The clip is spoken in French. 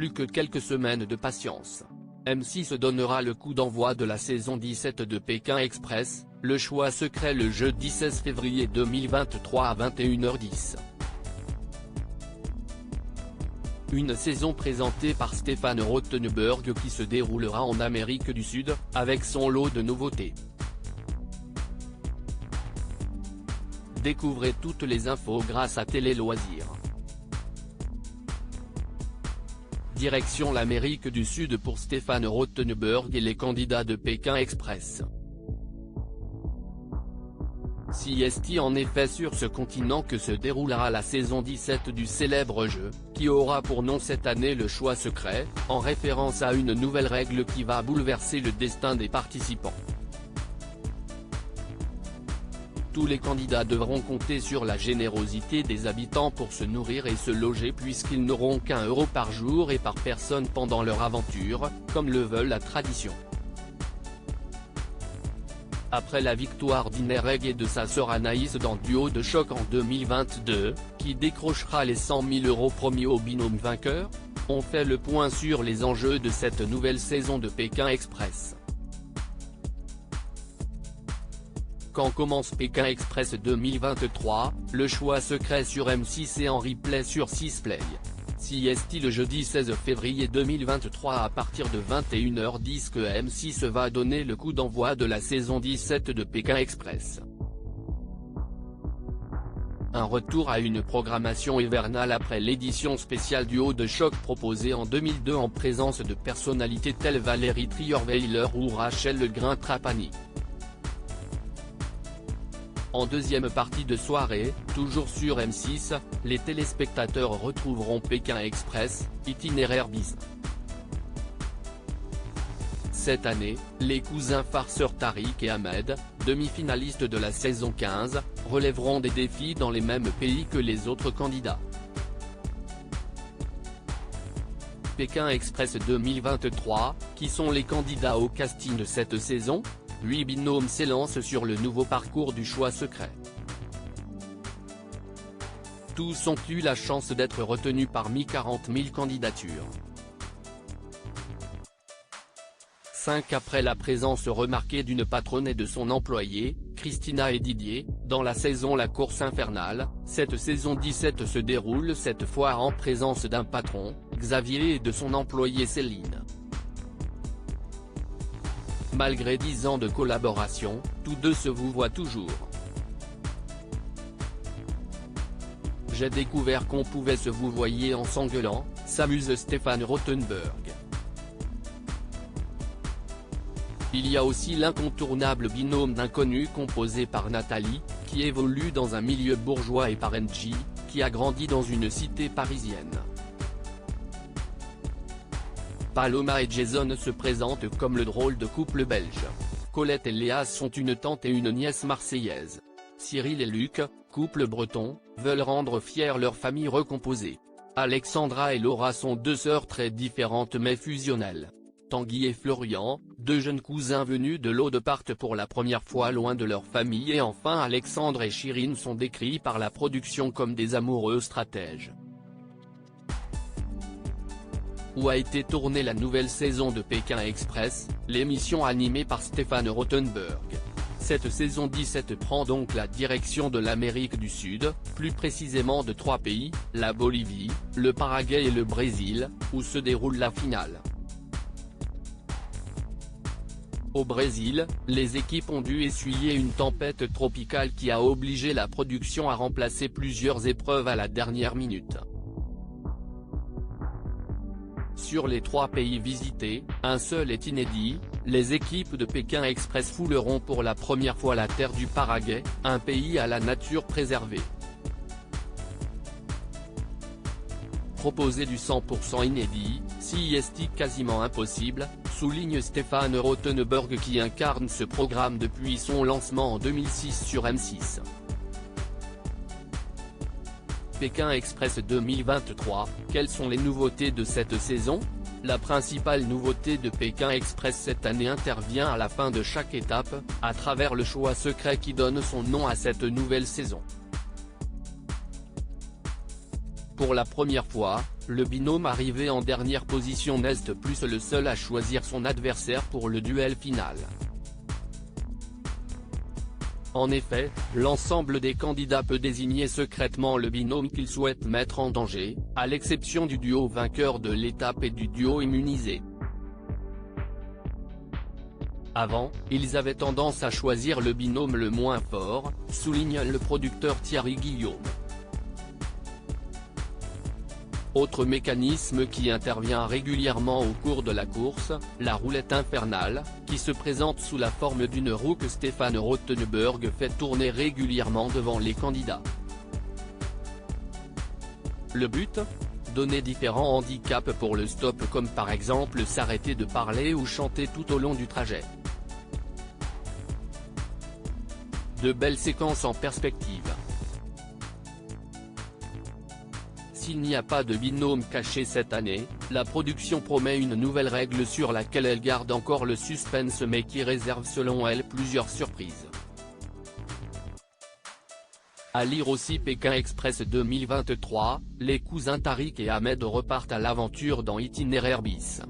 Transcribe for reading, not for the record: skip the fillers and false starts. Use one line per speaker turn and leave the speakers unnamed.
plus que quelques semaines de patience. M6 donnera le coup d'envoi de la saison 17 de Pékin Express, le choix secret le jeudi 16 février 2023 à 21h10. Une saison présentée par Stéphane Rothenberg qui se déroulera en Amérique du Sud, avec son lot de nouveautés. Découvrez toutes les infos grâce à Télé Loisirs. Direction l'Amérique du Sud pour Stéphane Rothenberg et les candidats de Pékin Express. C'est en effet sur ce continent que se déroulera la saison 17 du célèbre jeu, qui aura pour nom cette année le choix secret, en référence à une nouvelle règle qui va bouleverser le destin des participants. Tous les candidats devront compter sur la générosité des habitants pour se nourrir et se loger puisqu'ils n'auront qu'1 euro par jour et par personne pendant leur aventure, comme le veut la tradition. Après la victoire d'Inereg et de sa sœur Anaïs dans Duo de choc en 2022, qui décrochera les 100 000 € promis au binôme vainqueur, on fait le point sur les enjeux de cette nouvelle saison de Pékin Express. Quand commence Pékin Express 2023, le choix secret sur M6 et en replay sur 6play. C'est le jeudi 16 février 2023 à partir de 21h10 que M6 va donner le coup d'envoi de la saison 17 de Pékin Express. Un retour à une programmation hivernale après l'édition spéciale Duo de choc proposée en 2002 en présence de personnalités telles Valérie Trierweiler ou Rachel Le Grain-Trapani. En deuxième partie de soirée, toujours sur M6, les téléspectateurs retrouveront Pékin Express, itinéraire bis. Cette année, les cousins farceurs Tariq et Ahmed, demi-finalistes de la saison 15, relèveront des défis dans les mêmes pays que les autres candidats. Pékin Express 2023, qui sont les candidats au casting de cette saison ? 8 binômes s'élancent sur le nouveau parcours du choix secret. Tous ont eu la chance d'être retenus parmi 40 000 candidatures. 5 après la présence remarquée d'une patronne et de son employé, Christina et Didier, dans la saison La Course Infernale, cette saison 17 se déroule cette fois en présence d'un patron, Xavier et de son employée Céline. Malgré 10 ans de collaboration, tous deux se vouvoient toujours. J'ai découvert qu'on pouvait se vouvoyer en s'engueulant, s'amuse Stéphane Rothenberg. Il y a aussi l'incontournable binôme d'inconnus composé par Nathalie, qui évolue dans un milieu bourgeois et par Engie, qui a grandi dans une cité parisienne. Paloma et Jason se présentent comme le drôle de couple belge. Colette et Léa sont une tante et une nièce marseillaise. Cyril et Luc, couple breton, veulent rendre fiers leur famille recomposée. Alexandra et Laura sont deux sœurs très différentes mais fusionnelles. Tanguy et Florian, deux jeunes cousins venus de l'Aude partent pour la première fois loin de leur famille et enfin Alexandre et Chirine sont décrits par la production comme des amoureux stratèges. Où a été tournée la nouvelle saison de Pékin Express, l'émission animée par Stéphane Rothenberg. Cette saison 17 prend donc la direction de l'Amérique du Sud, plus précisément de 3 pays, la Bolivie, le Paraguay et le Brésil, où se déroule la finale. Au Brésil, les équipes ont dû essuyer une tempête tropicale qui a obligé la production à remplacer plusieurs épreuves à la dernière minute. Sur les 3 pays visités, un seul est inédit, les équipes de Pékin Express fouleront pour la première fois la terre du Paraguay, un pays à la nature préservée. Proposer du 100% inédit, c'est quasiment impossible, souligne Stéphane Rothenberg qui incarne ce programme depuis son lancement en 2006 sur M6. Pékin Express 2023, quelles sont les nouveautés de cette saison ? La principale nouveauté de Pékin Express cette année intervient à la fin de chaque étape, à travers le choix secret qui donne son nom à cette nouvelle saison. Pour la première fois, le binôme arrivé en dernière position n'est plus le seul à choisir son adversaire pour le duel final. En effet, l'ensemble des candidats peut désigner secrètement le binôme qu'ils souhaitent mettre en danger, à l'exception du duo vainqueur de l'étape et du duo immunisé. Avant, ils avaient tendance à choisir le binôme le moins fort, souligne le producteur Thierry Guillaume. Autre mécanisme qui intervient régulièrement au cours de la course, la roulette infernale, qui se présente sous la forme d'une roue que Stéphane Rothenberg fait tourner régulièrement devant les candidats. Le but ? Donner différents handicaps pour le stop, comme par exemple s'arrêter de parler ou chanter tout au long du trajet. De belles séquences en perspective. S'il n'y a pas de binôme caché cette année, la production promet une nouvelle règle sur laquelle elle garde encore le suspense mais qui réserve selon elle plusieurs surprises. À lire aussi Pékin Express 2023, les cousins Tariq et Ahmed repartent à l'aventure dans Itinéraire bis.